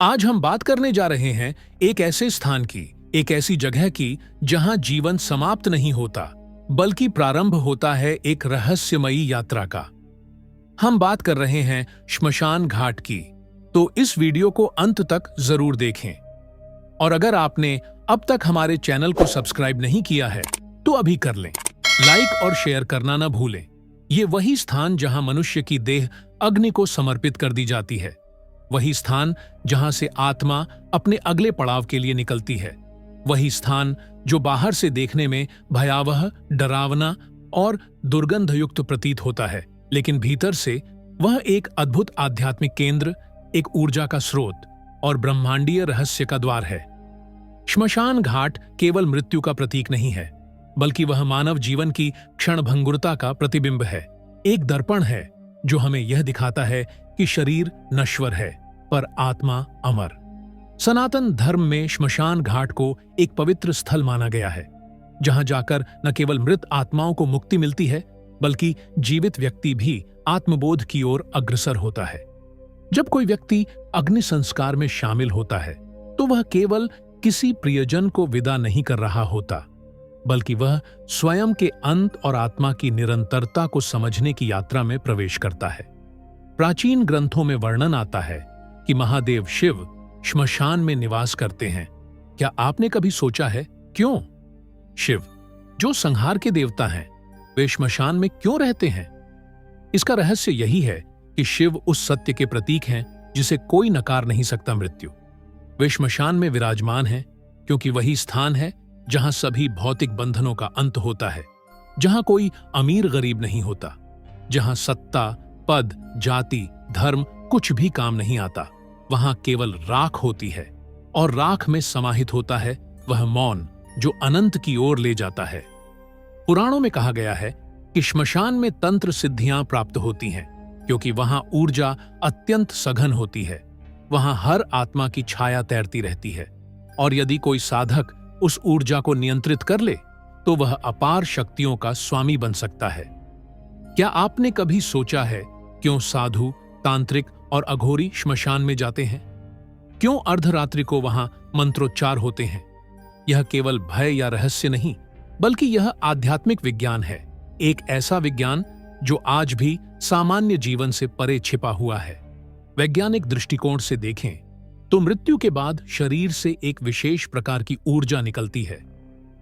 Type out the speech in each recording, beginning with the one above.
आज हम बात करने जा रहे हैं एक ऐसे स्थान की, एक ऐसी जगह की जहां जीवन समाप्त नहीं होता बल्कि प्रारंभ होता है एक रहस्यमयी यात्रा का। हम बात कर रहे हैं श्मशान घाट की। तो इस वीडियो को अंत तक जरूर देखें। और अगर आपने अब तक हमारे चैनल को सब्सक्राइब नहीं किया है तो अभी कर लें। लाइक और शेयर करना न भूलें। ये वही स्थान जहां मनुष्य की देह अग्नि को समर्पित कर दी जाती है, वही स्थान जहां से आत्मा अपने अगले पड़ाव के लिए निकलती है, वही स्थान जो बाहर से देखने में भयावह, डरावना और दुर्गंधयुक्त प्रतीत होता है, लेकिन भीतर से वह एक अद्भुत आध्यात्मिक केंद्र, एक ऊर्जा का स्रोत और ब्रह्मांडीय रहस्य का द्वार है। श्मशान घाट केवल मृत्यु का प्रतीक नहीं है, बल्कि वह मानव जीवन की क्षणभंगुरता का प्रतिबिंब है। एक दर्पण है जो हमें यह दिखाता है कि शरीर नश्वर है पर आत्मा अमर। सनातन धर्म में श्मशान घाट को एक पवित्र स्थल माना गया है, जहां जाकर न केवल मृत आत्माओं को मुक्ति मिलती है, बल्कि जीवित व्यक्ति भी आत्मबोध की ओर अग्रसर होता है। जब कोई व्यक्ति अग्नि संस्कार में शामिल होता है तो वह केवल किसी प्रियजन को विदा नहीं कर रहा होता, बल्कि वह स्वयं के अंत और आत्मा की निरंतरता को समझने की यात्रा में प्रवेश करता है। प्राचीन ग्रंथों में वर्णन आता है कि महादेव शिव श्मशान में निवास करते हैं। क्या आपने कभी सोचा है क्यों? शिव, जो संहार के देवता हैं, वे श्मशान में क्यों रहते हैं? इसका रहस्य यही है कि शिव उस सत्य के प्रतीक हैं जिसे कोई नकार नहीं सकता, मृत्यु। वे श्मशान में विराजमान हैं क्योंकि वही स्थान है जहां सभी भौतिक बंधनों का अंत होता है, जहां कोई अमीर गरीब नहीं होता, जहां सत्ता, पद, जाति, धर्म कुछ भी काम नहीं आता। वहां केवल राख होती है, और राख में समाहित होता है वह मौन जो अनंत की ओर ले जाता है। पुराणों में कहा गया है कि श्मशान में तंत्र सिद्धियां प्राप्त होती हैं, क्योंकि वहां ऊर्जा अत्यंत सघन होती है। वहां हर आत्मा की छाया तैरती रहती है, और यदि कोई साधक उस ऊर्जा को नियंत्रित कर ले तो वह अपार शक्तियों का स्वामी बन सकता है। क्या आपने कभी सोचा है क्यों साधु, तांत्रिक और अघोरी श्मशान में जाते हैं? क्यों अर्धरात्रि को वहां मंत्रोच्चार होते हैं? यह केवल भय या रहस्य नहीं, बल्कि यह आध्यात्मिक विज्ञान है। एक ऐसा विज्ञान जो आज भी सामान्य जीवन से परे छिपा हुआ है। वैज्ञानिक दृष्टिकोण से देखें तो मृत्यु के बाद शरीर से एक विशेष प्रकार की ऊर्जा निकलती है,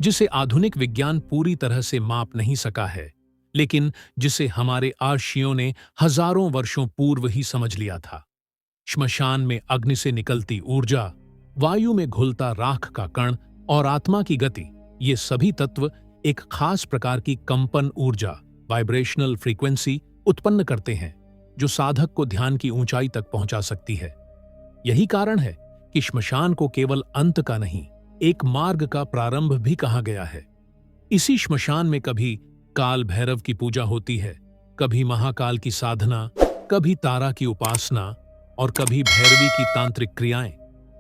जिसे आधुनिक विज्ञान पूरी तरह से माप नहीं सका है, लेकिन जिसे हमारे आर्षियों ने हजारों वर्षों पूर्व ही समझ लिया था। श्मशान में अग्नि से निकलती ऊर्जा, वायु में घुलता राख का कण और आत्मा की गति, ये सभी तत्व एक खास प्रकार की कंपन ऊर्जा, वाइब्रेशनल फ्रीक्वेंसी उत्पन्न करते हैं, जो साधक को ध्यान की ऊंचाई तक पहुंचा सकती है। यही कारण है कि श्मशान को केवल अंत का नहीं, एक मार्ग का प्रारंभ भी कहा गया है। इसी श्मशान में कभी काल भैरव की पूजा होती है, कभी महाकाल की साधना, कभी तारा की उपासना और कभी भैरवी की तांत्रिक क्रियाएं,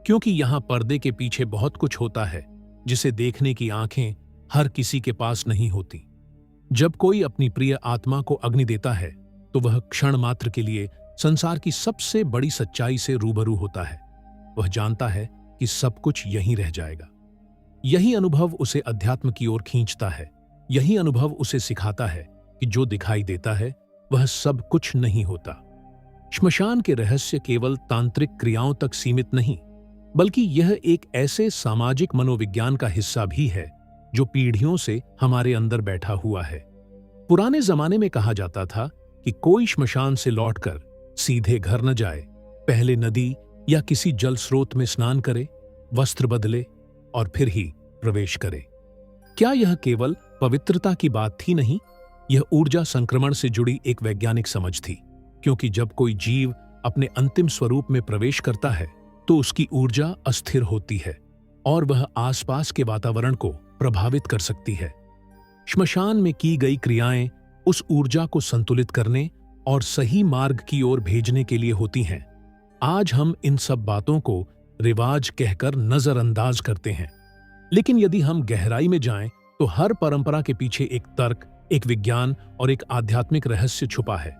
क्योंकि यहां पर्दे के पीछे बहुत कुछ होता है जिसे देखने की आंखें हर किसी के पास नहीं होती। जब कोई अपनी प्रिय आत्मा को अग्नि देता है तो वह क्षण मात्र के लिए संसार की सबसे बड़ी सच्चाई से रूबरू होता है। वह जानता है कि सब कुछ यहीं रह जाएगा। यही अनुभव उसे अध्यात्म की ओर खींचता है। यही अनुभव उसे सिखाता है कि जो दिखाई देता है वह सब कुछ नहीं होता। श्मशान के रहस्य केवल तांत्रिक क्रियाओं तक सीमित नहीं, बल्कि यह एक ऐसे सामाजिक मनोविज्ञान का हिस्सा भी है जो पीढ़ियों से हमारे अंदर बैठा हुआ है। पुराने जमाने में कहा जाता था कि कोई श्मशान से लौटकर सीधे घर न जाए, पहले नदी या किसी जल स्रोत में स्नान करे, वस्त्र बदले और फिर ही प्रवेश करे। क्या यह केवल पवित्रता की बात थी? नहीं, यह ऊर्जा संक्रमण से जुड़ी एक वैज्ञानिक समझ थी, क्योंकि जब कोई जीव अपने अंतिम स्वरूप में प्रवेश करता है तो उसकी ऊर्जा अस्थिर होती है और वह आसपास के वातावरण को प्रभावित कर सकती है। श्मशान में की गई क्रियाएं उस ऊर्जा को संतुलित करने और सही मार्ग की ओर भेजने के लिए होती हैं। आज हम इन सब बातों को रिवाज कहकर नजरअंदाज करते हैं, लेकिन यदि हम गहराई में जाएं तो हर परंपरा के पीछे एक तर्क, एक विज्ञान और एक आध्यात्मिक रहस्य छुपा है।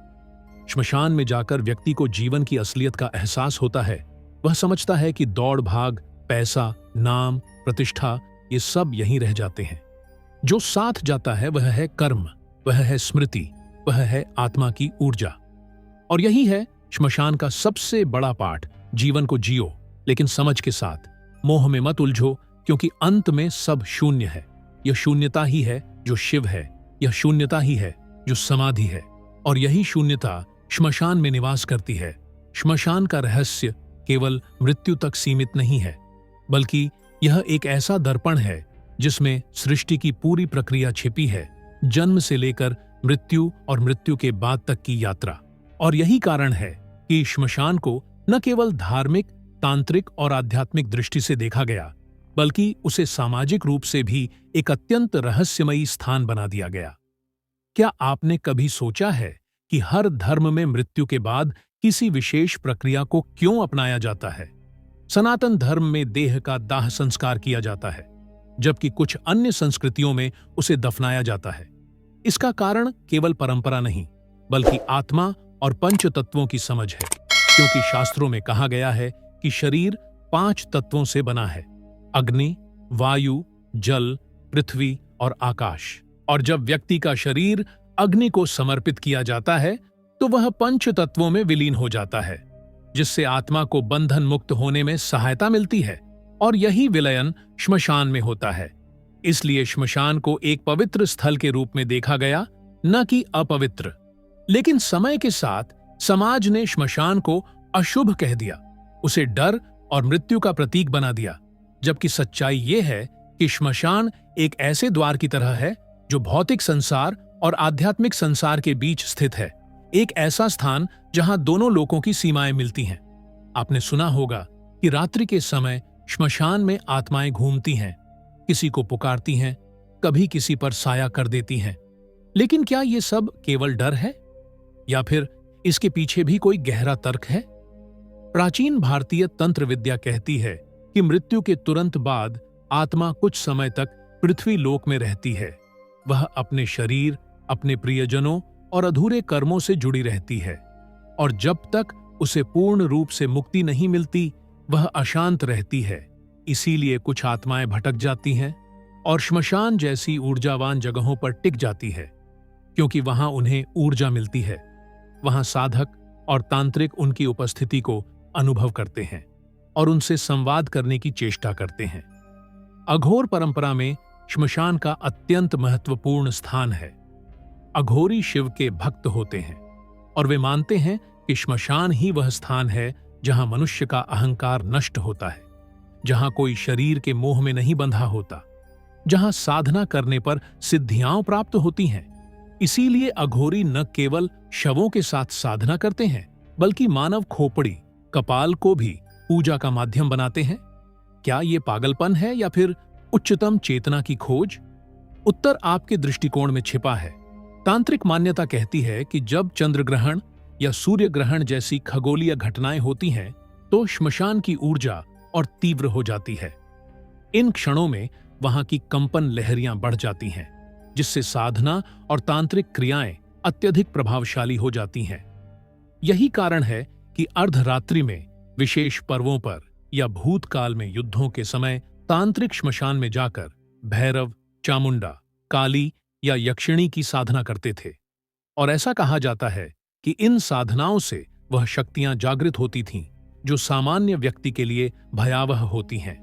श्मशान में जाकर व्यक्ति को जीवन की असलियत का एहसास होता है, वह समझता है कि दौड़ भाग, पैसा, नाम, प्रतिष्ठा, ये सब यहीं रह जाते हैं। जो साथ जाता है वह है कर्म, वह है स्मृति, वह है आत्मा की ऊर्जा। और यही है श्मशान का सबसे बड़ा पाठ। जीवन को जियो, लेकिन समझ के साथ। मोह में मत उलझो, क्योंकि अंत में सब शून्य है। यह शून्यता ही है जो शिव है, यह शून्यता ही है जो समाधि है, और यही शून्यता श्मशान में निवास करती है। श्मशान का रहस्य केवल मृत्यु तक सीमित नहीं है, बल्कि यह एक ऐसा दर्पण है जिसमें सृष्टि की पूरी प्रक्रिया छिपी है, जन्म से लेकर मृत्यु और मृत्यु के बाद तक की यात्रा। और यही कारण है कि श्मशान को न केवल धार्मिक, तांत्रिक और आध्यात्मिक दृष्टि से देखा गया, बल्कि उसे सामाजिक रूप से भी एक अत्यंत रहस्यमयी स्थान बना दिया गया। क्या आपने कभी सोचा है कि हर धर्म में मृत्यु के बाद किसी विशेष प्रक्रिया को क्यों अपनाया जाता है? सनातन धर्म में देह का दाह संस्कार किया जाता है, जबकि कुछ अन्य संस्कृतियों में उसे दफनाया जाता है। इसका कारण केवल परंपरा नहीं, बल्कि आत्मा और पंच तत्वों की समझ है, क्योंकि शास्त्रों में कहा गया है कि शरीर 5 तत्वों से बना है: अग्नि, वायु, जल, पृथ्वी और आकाश। और जब व्यक्ति का शरीर अग्नि को समर्पित किया जाता है, तो वह पंच तत्वों में विलीन हो जाता है, जिससे आत्मा को बंधन मुक्त होने में सहायता मिलती है। और यही विलयन श्मशान में होता है। इसलिए श्मशान को एक पवित्र स्थल के रूप में देखा गया, न कि अपवित्र। लेकिन समय के साथ समाज ने श्मशान को अशुभ कह दिया, उसे डर और मृत्यु का प्रतीक बना दिया, जबकि सच्चाई ये है कि श्मशान एक ऐसे द्वार की तरह है जो भौतिक संसार और आध्यात्मिक संसार के बीच स्थित है। एक ऐसा स्थान जहां दोनों लोकों की सीमाएं मिलती हैं। आपने सुना होगा कि रात्रि के समय श्मशान में आत्माएं घूमती हैं, किसी को पुकारती हैं, कभी किसी पर साया कर देती हैं। लेकिन क्या ये सब केवल डर है, या फिर इसके पीछे भी कोई गहरा तर्क है? प्राचीन भारतीय तंत्र विद्या कहती है कि मृत्यु के तुरंत बाद आत्मा कुछ समय तक पृथ्वी लोक में रहती है। वह अपने शरीर, अपने प्रियजनों और अधूरे कर्मों से जुड़ी रहती है, और जब तक उसे पूर्ण रूप से मुक्ति नहीं मिलती, वह अशांत रहती है। इसीलिए कुछ आत्माएं भटक जाती हैं और श्मशान जैसी ऊर्जावान जगहों पर टिक जाती है, क्योंकि वहां उन्हें ऊर्जा मिलती है। वहां साधक और तांत्रिक उनकी उपस्थिति को अनुभव करते हैं और उनसे संवाद करने की चेष्टा करते हैं। अघोर परंपरा में श्मशान का अत्यंत महत्वपूर्ण स्थान है। अघोरी शिव के भक्त होते हैं और वे मानते हैं कि श्मशान ही वह स्थान है जहां मनुष्य का अहंकार नष्ट होता है, जहां कोई शरीर के मोह में नहीं बंधा होता, जहां साधना करने पर सिद्धियां प्राप्त होती हैं। इसीलिए अघोरी न केवल शवों के साथ साधना करते हैं, बल्कि मानव खोपड़ी, कपाल को भी पूजा का माध्यम बनाते हैं। क्या ये पागलपन है या फिर उच्चतम चेतना की खोज? उत्तर आपके दृष्टिकोण में छिपा है। तांत्रिक मान्यता कहती है कि जब चंद्र ग्रहण या सूर्य ग्रहण जैसी खगोलीय घटनाएं होती हैं, तो श्मशान की ऊर्जा और तीव्र हो जाती है। इन क्षणों में वहां की कंपन लहरियां बढ़ जाती हैं, जिससे साधना और तांत्रिक क्रियाएं अत्यधिक प्रभावशाली हो जाती हैं। यही कारण है कि अर्धरात्रि में, विशेष पर्वों पर या भूतकाल में युद्धों के समय तांत्रिक श्मशान में जाकर भैरव, चामुंडा, काली या यक्षिणी की साधना करते थे। और ऐसा कहा जाता है कि इन साधनाओं से वह शक्तियां जागृत होती थीं जो सामान्य व्यक्ति के लिए भयावह होती हैं।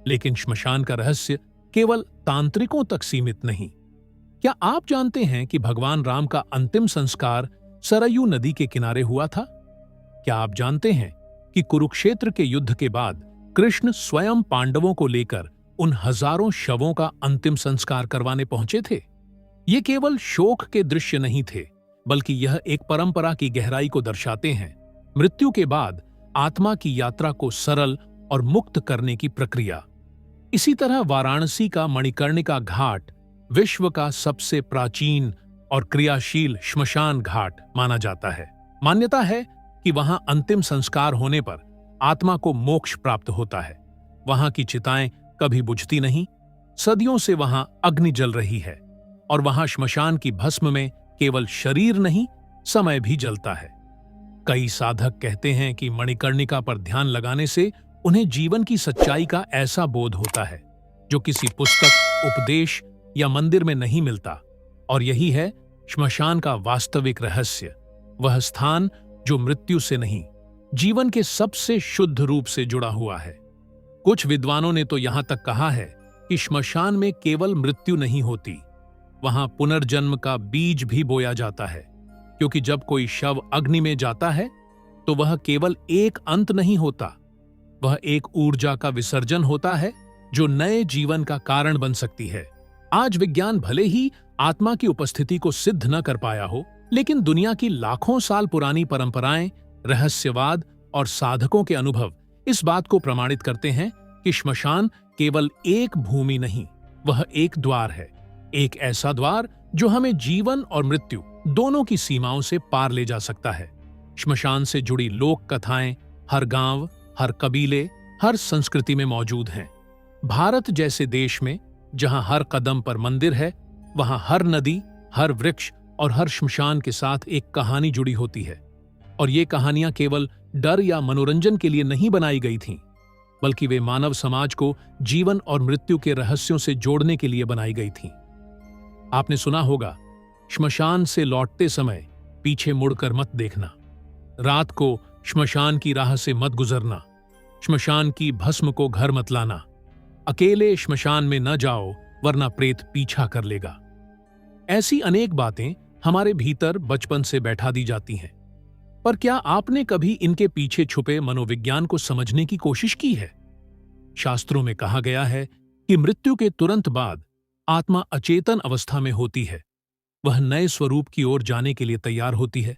लेकिन श्मशान का रहस्य केवल तांत्रिकों तक सीमित नहीं। क्या आप जानते हैं कि भगवान राम का अंतिम संस्कार सरयू नदी के किनारे हुआ था? क्या आप जानते हैं कि कुरुक्षेत्र के युद्ध के बाद कृष्ण स्वयं पांडवों को लेकर उन हजारों शवों का अंतिम संस्कार करवाने पहुंचे थे? ये केवल शोक के दृश्य नहीं थे, बल्कि यह एक परंपरा की गहराई को दर्शाते हैं। मृत्यु के बाद आत्मा की यात्रा को सरल और मुक्त करने की प्रक्रिया। इसी तरह वाराणसी का मणिकर्णिका घाट विश्व का सबसे प्राचीन और क्रियाशील श्मशान घाट माना जाता है। मान्यता है कि वहां अंतिम संस्कार होने पर आत्मा को मोक्ष प्राप्त होता है। वहां की चिताएं कभी बुझती नहीं, सदियों से वहां अग्नि जल रही है, और वहां श्मशान की भस्म में केवल शरीर नहीं, समय भी जलता है। कई साधक कहते हैं कि मणिकर्णिका पर ध्यान लगाने से उन्हें जीवन की सच्चाई का ऐसा बोध होता है जो किसी पुस्तक, उपदेश या मंदिर में नहीं मिलता। और यही है श्मशान का वास्तविक रहस्य, वह स्थान जो मृत्यु से नहीं, जीवन के सबसे शुद्ध रूप से जुड़ा हुआ है। कुछ विद्वानों ने तो यहां तक कहा है कि श्मशान में केवल मृत्यु नहीं होती, वहां पुनर्जन्म का बीज भी बोया जाता है, क्योंकि जब कोई शव अग्नि में जाता है तो वह केवल एक अंत नहीं होता, वह एक ऊर्जा का विसर्जन होता है जो नए जीवन का कारण बन सकती है। आज विज्ञान भले ही आत्मा की उपस्थिति को सिद्ध न कर पाया हो, लेकिन दुनिया की लाखों साल पुरानी परंपराएं, रहस्यवाद और साधकों के अनुभव इस बात को प्रमाणित करते हैं कि श्मशान केवल एक भूमि नहीं, वह एक द्वार है, एक ऐसा द्वार जो हमें जीवन और मृत्यु दोनों की सीमाओं से पार ले जा सकता है। श्मशान से जुड़ी लोक कथाएं हर गांव, हर कबीले, हर संस्कृति में मौजूद हैं। भारत जैसे देश में जहां हर कदम पर मंदिर है, वहां हर नदी, हर वृक्ष और हर श्मशान के साथ एक कहानी जुड़ी होती है। और ये कहानियां केवल डर या मनोरंजन के लिए नहीं बनाई गई थीं, बल्कि वे मानव समाज को जीवन और मृत्यु के रहस्यों से जोड़ने के लिए बनाई गई थीं। आपने सुना होगा, श्मशान से लौटते समय पीछे मुड़कर मत देखना, रात को श्मशान की राह से मत गुजरना, श्मशान की भस्म को घर मत लाना, अकेले श्मशान में न जाओ वरना प्रेत पीछा कर लेगा। ऐसी अनेक बातें हमारे भीतर बचपन से बैठा दी जाती हैं, पर क्या आपने कभी इनके पीछे छुपे मनोविज्ञान को समझने की कोशिश की है? शास्त्रों में कहा गया है कि मृत्यु के तुरंत बाद आत्मा अचेतन अवस्था में होती है, वह नए स्वरूप की ओर जाने के लिए तैयार होती है।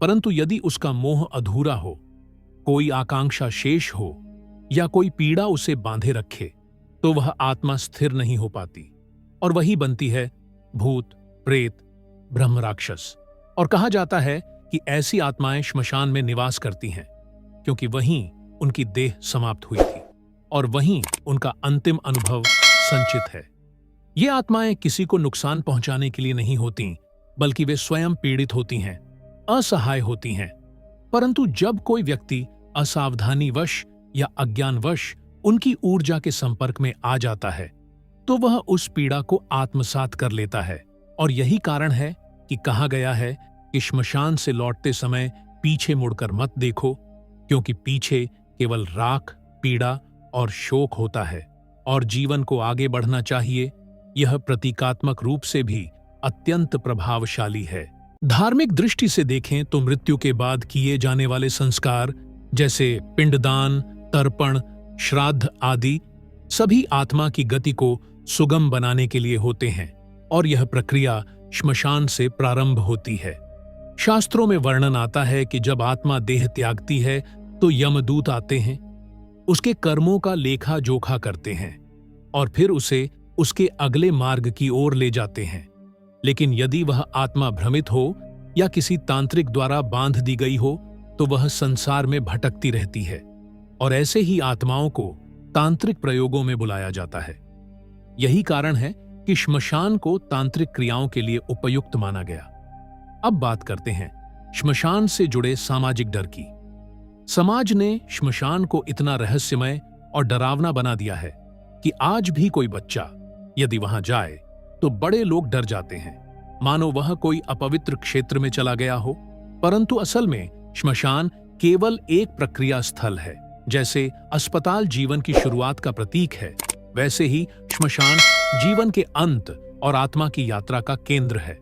परंतु यदि उसका मोह अधूरा हो, कोई आकांक्षा शेष हो या कोई पीड़ा उसे बांधे रखे, तो वह आत्मा स्थिर नहीं हो पाती और वही बनती है भूत, प्रेत, ब्रह्म राक्षस। और कहा जाता है कि ऐसी आत्माएं श्मशान में निवास करती हैं, क्योंकि वहीं उनकी देह समाप्त हुई थी और वहीं उनका अंतिम अनुभव संचित है। ये आत्माएं किसी को नुकसान पहुंचाने के लिए नहीं होती, बल्कि वे स्वयं पीड़ित होती हैं, असहाय होती हैं। परंतु जब कोई व्यक्ति असावधानीवश या अज्ञानवश उनकी ऊर्जा के संपर्क में आ जाता है, तो वह उस पीड़ा को आत्मसात कर लेता है। और यही कारण है कि कहा गया है कि श्मशान से लौटते समय पीछे मुड़कर मत देखो, क्योंकि पीछे केवल राख, पीड़ा और शोक होता है और जीवन को आगे बढ़ना चाहिए। यह प्रतीकात्मक रूप से भी अत्यंत प्रभावशाली है। धार्मिक दृष्टि से देखें तो मृत्यु के बाद किए जाने वाले संस्कार जैसे पिंडदान, तर्पण, श्राद्ध आदि सभी आत्मा की गति को सुगम बनाने के लिए होते हैं और यह प्रक्रिया श्मशान से प्रारंभ होती है। शास्त्रों में वर्णन आता है कि जब आत्मा देह त्यागती है तो यमदूत आते हैं, उसके कर्मों का लेखा जोखा करते हैं और फिर उसे उसके अगले मार्ग की ओर ले जाते हैं। लेकिन यदि वह आत्मा भ्रमित हो या किसी तांत्रिक द्वारा बांध दी गई हो तो वह संसार में भटकती रहती है और ऐसे ही आत्माओं को तांत्रिक प्रयोगों में बुलाया जाता है। यही कारण है कि श्मशान को तांत्रिक क्रियाओं के लिए उपयुक्त माना गया। अब बात करते हैं श्मशान से जुड़े सामाजिक डर की। समाज ने श्मशान को इतना रहस्यमय और डरावना बना दिया है कि आज भी कोई बच्चा यदि वहां जाए तो बड़े लोग डर जाते हैं, मानो वह कोई अपवित्र क्षेत्र में चला गया हो। परंतु असल में श्मशान केवल एक प्रक्रिया स्थल है। जैसे अस्पताल जीवन की शुरुआत का प्रतीक है, वैसे ही श्मशान जीवन के अंत और आत्मा की यात्रा का केंद्र है।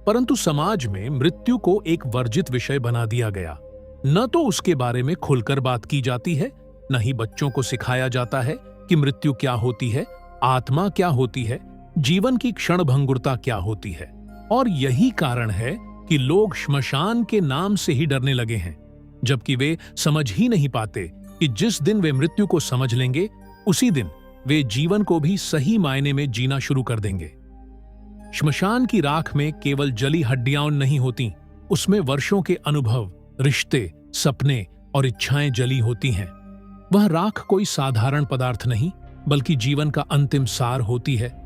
परंतु समाज में मृत्यु को एक वर्जित विषय बना दिया गया। न तो उसके बारे में खुलकर बात की जाती है, न ही बच्चों को सिखाया जाता है कि मृत्यु क्या होती है, आत्मा क्या होती है, जीवन की क्षणभंगुरता क्या होती है। और यही कारण है कि लोग श्मशान के नाम से ही डरने लगे हैं, जबकि वे समझ ही नहीं पाते कि जिस दिन वे मृत्यु को समझ लेंगे, उसी दिन वे जीवन को भी सही मायने में जीना शुरू कर देंगे। श्मशान की राख में केवल जली हड्डियां नहीं होती, उसमें वर्षों के अनुभव, रिश्ते, सपने और इच्छाएं जली होती हैं। वह राख कोई साधारण पदार्थ नहीं, बल्कि जीवन का अंतिम सार होती है।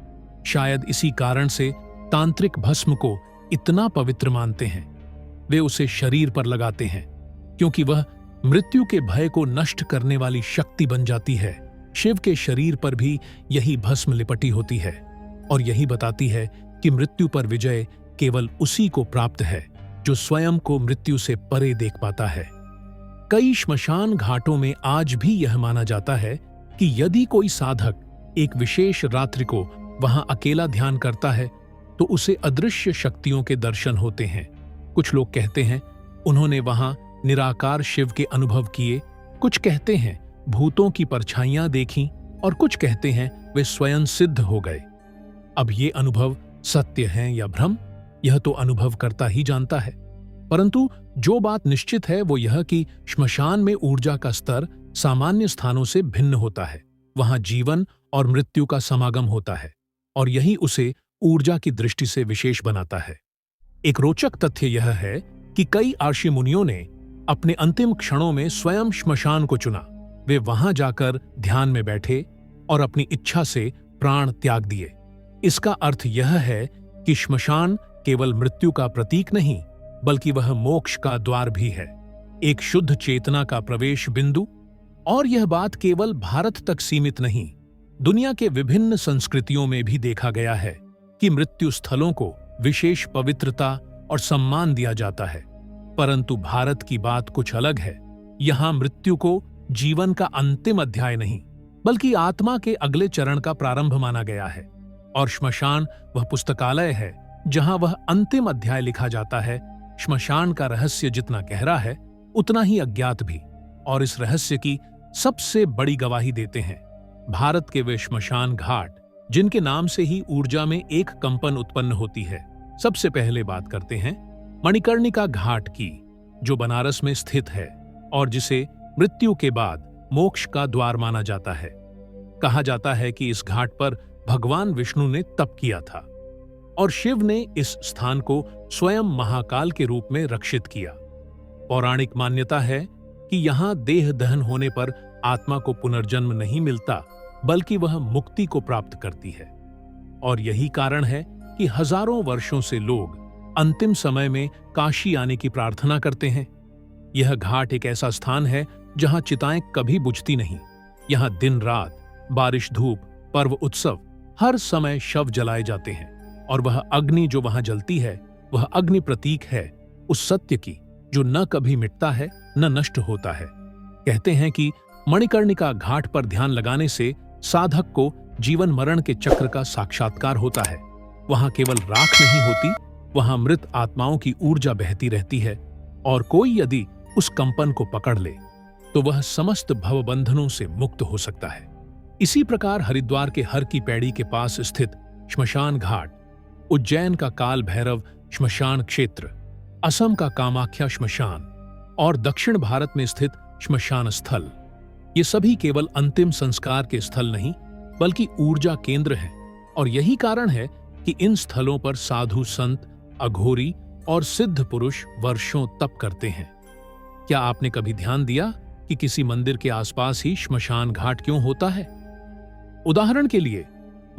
शायद इसी कारण से तांत्रिक भस्म को इतना पवित्र मानते हैं। वे उसे शरीर पर लगाते हैं क्योंकि वह मृत्यु के भय को नष्ट करने वाली शक्ति बन जाती है। शिव के शरीर पर भी यही भस्म लिपटी होती है और यही बताती है कि मृत्यु पर विजय केवल उसी को प्राप्त है जो स्वयं को मृत्यु से परे देख पाता है। कई श्मशान घाटों में आज भी यह माना जाता है कि यदि कोई साधक एक विशेष रात्रि को वहां अकेला ध्यान करता है तो उसे अदृश्य शक्तियों के दर्शन होते हैं। कुछ लोग कहते हैं उन्होंने वहां निराकार शिव के अनुभव किए, कुछ कहते हैं भूतों की परछाइयां देखीं और कुछ कहते हैं वे स्वयं सिद्ध हो गए। अब ये अनुभव सत्य हैं या भ्रम, यह तो अनुभव करता ही जानता है, परंतु जो बात निश्चित है वो यह कि श्मशान में ऊर्जा का स्तर सामान्य स्थानों से भिन्न होता है। वहां जीवन और मृत्यु का समागम होता है और यही उसे ऊर्जा की दृष्टि से विशेष बनाता है। एक रोचक तथ्य यह है कि कई ऋषि मुनियों ने अपने अंतिम क्षणों में स्वयं श्मशान को चुना। वे वहां जाकर ध्यान में बैठे और अपनी इच्छा से प्राण त्याग दिए। इसका अर्थ यह है कि श्मशान केवल मृत्यु का प्रतीक नहीं बल्कि वह मोक्ष का द्वार भी है, एक शुद्ध चेतना का प्रवेश बिंदु। और यह बात केवल भारत तक सीमित नहीं, दुनिया के विभिन्न संस्कृतियों में भी देखा गया है कि मृत्यु स्थलों को विशेष पवित्रता और सम्मान दिया जाता है। परंतु भारत की बात कुछ अलग है। यहाँ मृत्यु को जीवन का अंतिम अध्याय नहीं बल्कि आत्मा के अगले चरण का प्रारंभ माना गया है और श्मशान वह पुस्तकालय है जहां वह अंतिम अध्याय लिखा जाता है। श्मशान का रहस्य जितना गहरा है उतना ही अज्ञात भी, और इस रहस्य की सबसे बड़ी गवाही देते हैं भारत के वे श्मशान घाट जिनके नाम से ही ऊर्जा में एक कंपन उत्पन्न होती है। सबसे पहले बात करते हैं मणिकर्णिका घाट की, जो बनारस में स्थित है और जिसे मृत्यु के बाद मोक्ष का द्वार माना जाता है। कहा जाता है कि इस घाट पर भगवान विष्णु ने तप किया था और शिव ने इस स्थान को स्वयं महाकाल के रूप में रक्षित किया। पौराणिक मान्यता है कि यहाँ देह दहन होने पर आत्मा को पुनर्जन्म नहीं मिलता बल्कि वह मुक्ति को प्राप्त करती है, और यही कारण है कि हजारों वर्षों से लोग अंतिम समय में काशी आने की प्रार्थना करते हैं। यह घाट एक ऐसा स्थान है जहां चिताएं कभी बुझती नहीं। यहां दिन रात, बारिश धूप, पर्व उत्सव, हर समय शव जलाए जाते हैं और वह अग्नि जो वहां जलती है वह अग्नि प्रतीक है उस सत्य की जो न कभी मिटता है न नष्ट होता है। कहते हैं कि मणिकर्णिका घाट पर ध्यान लगाने से साधक को जीवन मरण के चक्र का साक्षात्कार होता है। वहां केवल राख नहीं होती, वहां मृत आत्माओं की ऊर्जा बहती रहती है और कोई यदि उस कंपन को पकड़ ले तो वह समस्त भवबंधनों से मुक्त हो सकता है। इसी प्रकार हरिद्वार के हर की पैड़ी के पास स्थित श्मशान घाट, उज्जैन का काल भैरव श्मशान क्षेत्र, असम का कामाख्या श्मशान और दक्षिण भारत में स्थित श्मशान स्थल, ये सभी केवल अंतिम संस्कार के स्थल नहीं बल्कि ऊर्जा केंद्र हैं। और यही कारण है कि इन स्थलों पर साधु संत, अघोरी और सिद्ध पुरुष वर्षों तप करते हैं। क्या आपने कभी ध्यान दिया कि किसी मंदिर के आसपास ही श्मशान घाट क्यों होता है? उदाहरण के लिए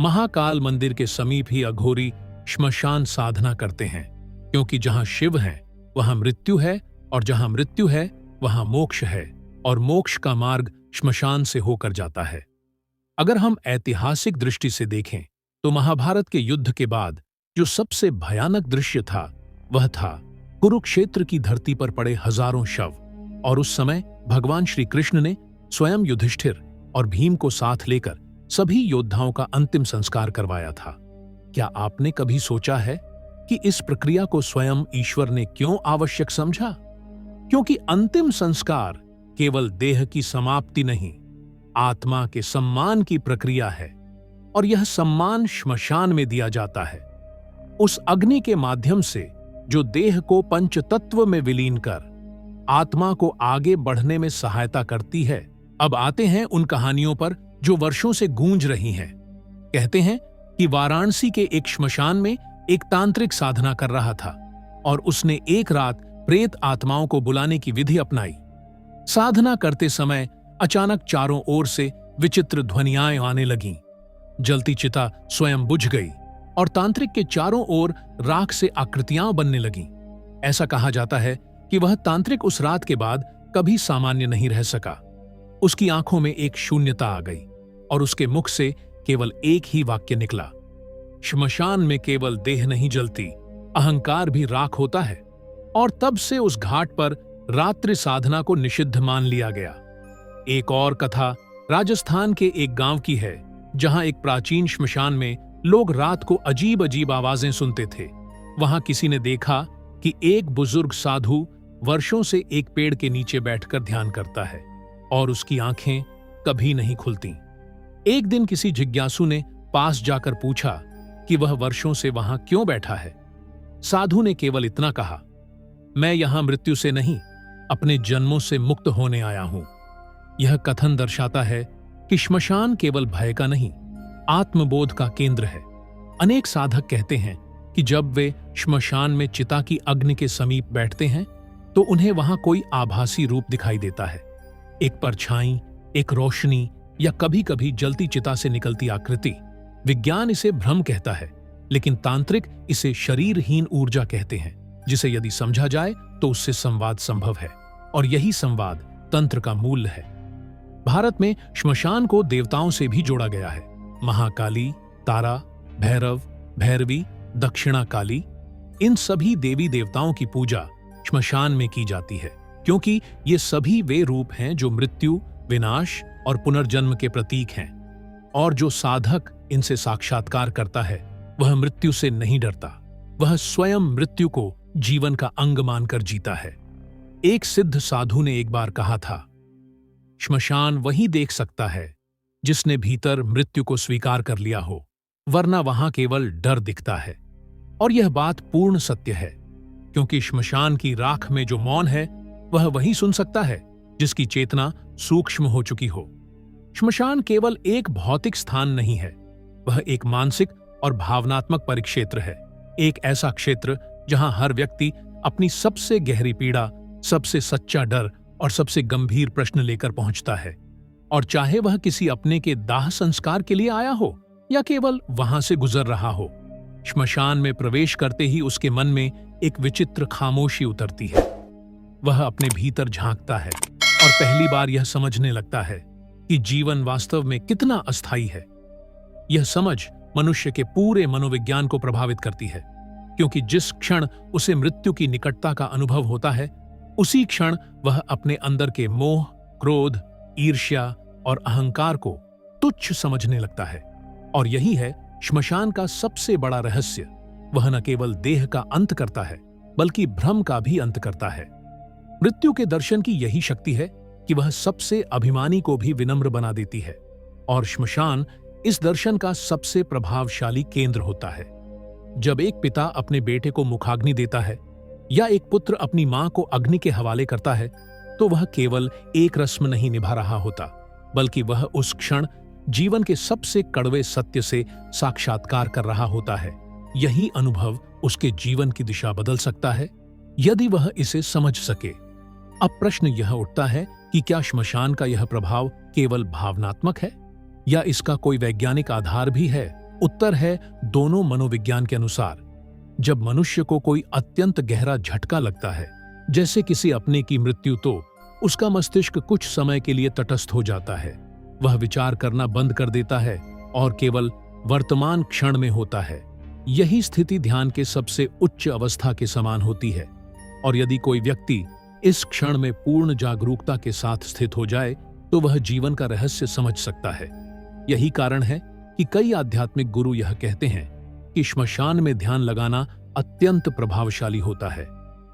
महाकाल मंदिर के समीप ही अघोरी श्मशान साधना करते हैं, क्योंकि जहां शिव है वहां मृत्यु है और जहां मृत्यु है वहां मोक्ष है और मोक्ष का मार्ग श्मशान से होकर जाता है। अगर हम ऐतिहासिक दृष्टि से देखें तो महाभारत के युद्ध के बाद जो सबसे भयानक दृश्य था वह था कुरुक्षेत्र की धरती पर पड़े हजारों शव, और उस समय भगवान श्री कृष्ण ने स्वयं युधिष्ठिर और भीम को साथ लेकर सभी योद्धाओं का अंतिम संस्कार करवाया था। क्या आपने कभी सोचा है कि इस प्रक्रिया को स्वयं ईश्वर ने क्यों आवश्यक समझा? क्योंकि अंतिम संस्कार केवल देह की समाप्ति नहीं, आत्मा के सम्मान की प्रक्रिया है, और यह सम्मान श्मशान में दिया जाता है उस अग्नि के माध्यम से जो देह को पंचतत्व में विलीन कर आत्मा को आगे बढ़ने में सहायता करती है। अब आते हैं उन कहानियों पर जो वर्षों से गूंज रही हैं। कहते हैं कि वाराणसी के एक श्मशान में एक तांत्रिक साधना कर रहा था और उसने एक रात प्रेत आत्माओं को बुलाने की विधि अपनाई। साधना करते समय अचानक चारों ओर से विचित्र ध्वनियाएं आने लगीं। जलती चिता स्वयं बुझ गई और तांत्रिक के चारों ओर राख से आकृतियां बनने लगीं। ऐसा कहा जाता है कि वह तांत्रिक उस रात के बाद कभी सामान्य नहीं रह सका। उसकी आंखों में एक शून्यता आ गई और उसके मुख से केवल एक ही वाक्य निकला, श्मशान में केवल देह नहीं जलती, अहंकार भी राख होता है। और तब से उस घाट पर रात्रि साधना को निषिद्ध मान लिया गया। एक और कथा राजस्थान के एक गांव की है, जहां एक प्राचीन श्मशान में लोग रात को अजीब अजीब आवाजें सुनते थे। वहां किसी ने देखा कि एक बुजुर्ग साधु वर्षों से एक पेड़ के नीचे बैठकर ध्यान करता है और उसकी आंखें कभी नहीं खुलती। एक दिन किसी जिज्ञासु ने पास जाकर पूछा कि वह वर्षों से वहां क्यों बैठा है। साधु ने केवल इतना कहा, मैं यहां मृत्यु से नहीं, अपने जन्मों से मुक्त होने आया हूं। यह कथन दर्शाता है कि श्मशान केवल भय का नहीं, आत्मबोध का केंद्र है। अनेक साधक कहते हैं कि जब वे श्मशान में चिता की अग्नि के समीप बैठते हैं तो उन्हें वहां कोई आभासी रूप दिखाई देता है, एक परछाई, एक रोशनी या कभी कभी जलती चिता से निकलती आकृति। विज्ञान इसे भ्रम कहता है, लेकिन तांत्रिक इसे शरीरहीन ऊर्जा कहते हैं, जिसे यदि समझा जाए तो उससे संवाद संभव है, और यही संवाद तंत्र का मूल है। भारत में श्मशान को देवताओं से भी जोड़ा गया है। महाकाली, तारा, भैरव, भैरवी, दक्षिणा काली, इन सभी देवी देवताओं की पूजा श्मशान में की जाती है, क्योंकि ये सभी वे रूप हैं जो मृत्यु, विनाश और पुनर्जन्म के प्रतीक हैं। और जो साधक इनसे साक्षात्कार करता है वह मृत्यु से नहीं डरता, वह स्वयं मृत्यु को जीवन का अंग मानकर जीता है। एक सिद्ध साधु ने एक बार कहा था, श्मशान वही देख सकता है जिसने भीतर मृत्यु को स्वीकार कर लिया हो, वरना वहां केवल डर दिखता है। और यह बात पूर्ण सत्य है, क्योंकि श्मशान की राख में जो मौन है वह वही सुन सकता है जिसकी चेतना सूक्ष्म हो चुकी हो। श्मशान केवल एक भौतिक स्थान नहीं है, वह एक मानसिक और भावनात्मक परिक्षेत्र है। एक ऐसा क्षेत्र जहां हर व्यक्ति अपनी सबसे गहरी पीड़ा, सबसे सच्चा डर और सबसे गंभीर प्रश्न लेकर पहुंचता है। और चाहे वह किसी अपने के दाह संस्कार के लिए आया हो या केवल वहां से गुजर रहा हो, श्मशान में प्रवेश करते ही उसके मन में एक विचित्र खामोशी उतरती है। वह अपने भीतर झांकता है और पहली बार यह समझने लगता है कि जीवन वास्तव में कितना अस्थायी है। यह समझ मनुष्य के पूरे मनोविज्ञान को प्रभावित करती है, क्योंकि जिस क्षण उसे मृत्यु की निकटता का अनुभव होता है, उसी क्षण वह अपने अंदर के मोह, क्रोध, ईर्ष्या और अहंकार को तुच्छ समझने लगता है। और यही है श्मशान का सबसे बड़ा रहस्य। वह न केवल देह का अंत करता है, बल्कि भ्रम का भी अंत करता है। मृत्यु के दर्शन की यही शक्ति है कि वह सबसे अभिमानी को भी विनम्र बना देती है, और श्मशान इस दर्शन का सबसे प्रभावशाली केंद्र होता है। जब एक पिता अपने बेटे को मुखाग्नि देता है या एक पुत्र अपनी मां को अग्नि के हवाले करता है, तो वह केवल एक रस्म नहीं निभा रहा होता, बल्कि वह उस क्षण जीवन के सबसे कड़वे सत्य से साक्षात्कार कर रहा होता है। यही अनुभव उसके जीवन की दिशा बदल सकता है, यदि वह इसे समझ सके। अब प्रश्न यह उठता है कि क्या श्मशान का यह प्रभाव केवल भावनात्मक है या इसका कोई वैज्ञानिक आधार भी है? उत्तर है दोनों। मनोविज्ञान के अनुसार जब मनुष्य को कोई अत्यंत गहरा झटका लगता है, जैसे किसी अपने की मृत्यु, तो उसका मस्तिष्क कुछ समय के लिए तटस्थ हो जाता है। वह विचार करना बंद कर देता है और केवल वर्तमान क्षण में होता है। यही स्थिति ध्यान के सबसे उच्च अवस्था के समान होती है। और यदि कोई व्यक्ति इस क्षण में पूर्ण जागरूकता के साथ स्थित हो जाए, तो वह जीवन का रहस्य समझ सकता है। यही कारण है कि कई आध्यात्मिक गुरु यह कहते हैं कि श्मशान में ध्यान लगाना अत्यंत प्रभावशाली होता है।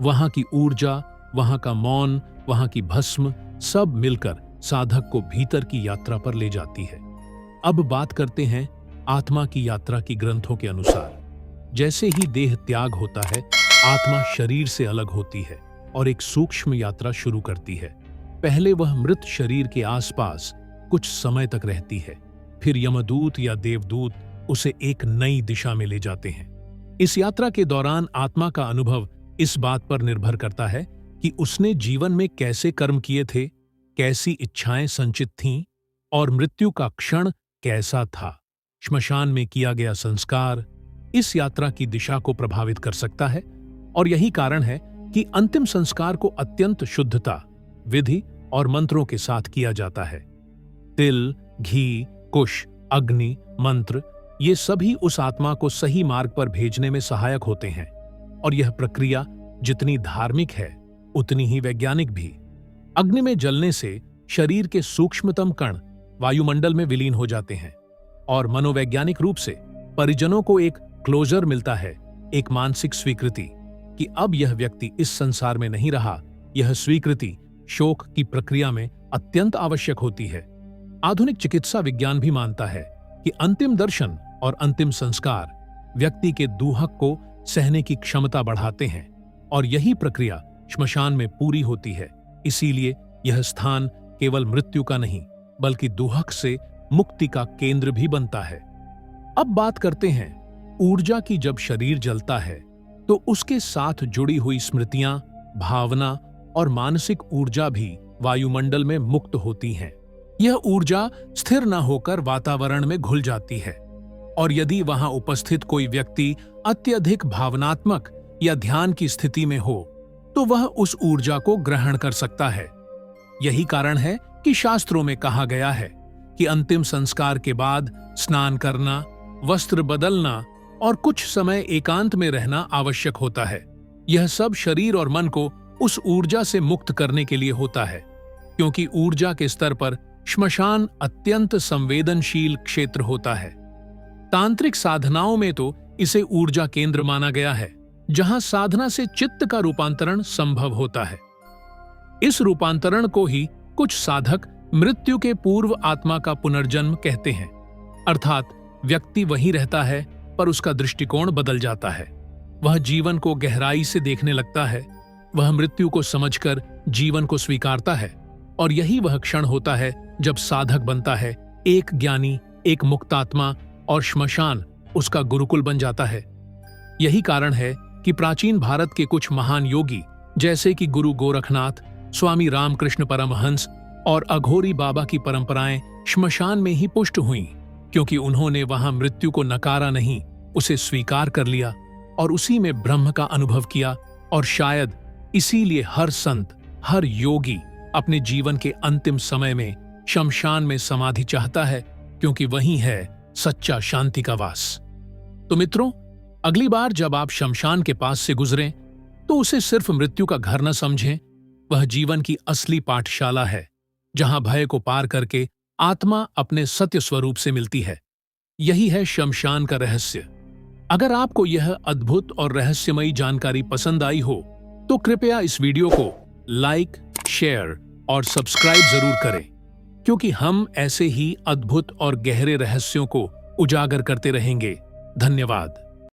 वहां की ऊर्जा, वहां का मौन, वहां की भस्म, सब मिलकर साधक को भीतर की यात्रा पर ले जाती है। अब बात करते हैं आत्मा की यात्रा की ग्रंथों के अनुसार। जैसे ही देह त्याग होता है, आत्मा शरीर से अलग होती है और एक सूक्ष्म यात्रा शुरू करती है। पहले वह मृत शरीर के आसपास कुछ समय तक रहती है, फिर यमदूत या देवदूत उसे एक नई दिशा में ले जाते हैं। इस यात्रा के दौरान आत्मा का अनुभव इस बात पर निर्भर करता है कि उसने जीवन में कैसे कर्म किए थे, कैसी इच्छाएं संचित थीं और मृत्यु का क्षण कैसा था। श्मशान में किया गया संस्कार इस यात्रा की दिशा को प्रभावित कर सकता है, और यही कारण है कि अंतिम संस्कार को अत्यंत शुद्धता, विधि और मंत्रों के साथ किया जाता है। तिल, घी, कुश, अग्नि, मंत्र ये सभी उस आत्मा को सही मार्ग पर भेजने में सहायक होते हैं और यह प्रक्रिया जितनी धार्मिक है उतनी ही वैज्ञानिक भी। अग्नि में जलने से शरीर के सूक्ष्मतम कण वायुमंडल में विलीन हो जाते हैं और मनोवैज्ञानिक रूप से परिजनों को एक क्लोजर मिलता है, एक मानसिक स्वीकृति कि अब यह व्यक्ति इस संसार में नहीं रहा। यह स्वीकृति शोक की प्रक्रिया में अत्यंत आवश्यक होती है। आधुनिक चिकित्सा विज्ञान भी मानता है कि अंतिम दर्शन और अंतिम संस्कार व्यक्ति के दूहक को सहने की क्षमता बढ़ाते हैं और यही प्रक्रिया श्मशान में पूरी होती है। इसीलिए यह स्थान केवल मृत्यु का नहीं बल्कि दूहक से मुक्ति का केंद्र भी बनता है। अब बात करते हैं ऊर्जा की। जब शरीर जलता है तो उसके साथ जुड़ी हुई स्मृतियां, भावना और मानसिक ऊर्जा भी वायुमंडल में मुक्त होती हैं। यह ऊर्जा स्थिर न होकर वातावरण में घुल जाती है और यदि वहां उपस्थित कोई व्यक्ति अत्यधिक भावनात्मक या ध्यान की स्थिति में हो तो वह उस ऊर्जा को ग्रहण कर सकता है। यही कारण है कि शास्त्रों में कहा गया है कि अंतिम संस्कार के बाद स्नान करना, वस्त्र बदलना और कुछ समय एकांत में रहना आवश्यक होता है। यह सब शरीर और मन को उस ऊर्जा से मुक्त करने के लिए होता है, क्योंकि ऊर्जा के स्तर पर श्मशान अत्यंत संवेदनशील क्षेत्र होता है। तांत्रिक साधनाओं में तो इसे ऊर्जा केंद्र माना गया है, जहां साधना से चित्त का रूपांतरण संभव होता है। इस रूपांतरण को ही कुछ साधक मृत्यु के पूर्व आत्मा का पुनर्जन्म कहते हैं। अर्थात व्यक्ति वहीं रहता है पर उसका दृष्टिकोण बदल जाता है। वह जीवन को गहराई से देखने लगता है, वह मृत्यु को समझकर जीवन को स्वीकारता है और यही वह क्षण होता है जब साधक बनता है एक ज्ञानी, एक मुक्तात्मा और श्मशान उसका गुरुकुल बन जाता है। यही कारण है कि प्राचीन भारत के कुछ महान योगी जैसे कि गुरु गोरखनाथ, स्वामी रामकृष्ण परमहंस और अघोरी बाबा की परंपराएं श्मशान में ही पुष्ट हुईं, क्योंकि उन्होंने वहां मृत्यु को नकारा नहीं, उसे स्वीकार कर लिया और उसी में ब्रह्म का अनुभव किया। और शायद इसीलिए हर संत, हर योगी अपने जीवन के अंतिम समय में शमशान में समाधि चाहता है, क्योंकि वहीं है सच्चा शांति का वास। तो मित्रों, अगली बार जब आप शमशान के पास से गुजरें तो उसे सिर्फ मृत्यु का घर न समझें, वह जीवन की असली पाठशाला है, जहां भय को पार करके आत्मा अपने सत्य स्वरूप से मिलती है। यही है शमशान का रहस्य। अगर आपको यह अद्भुत और रहस्यमयी जानकारी पसंद आई हो तो कृपया इस वीडियो को लाइक, शेयर और सब्सक्राइब जरूर करें, क्योंकि हम ऐसे ही अद्भुत और गहरे रहस्यों को उजागर करते रहेंगे। धन्यवाद।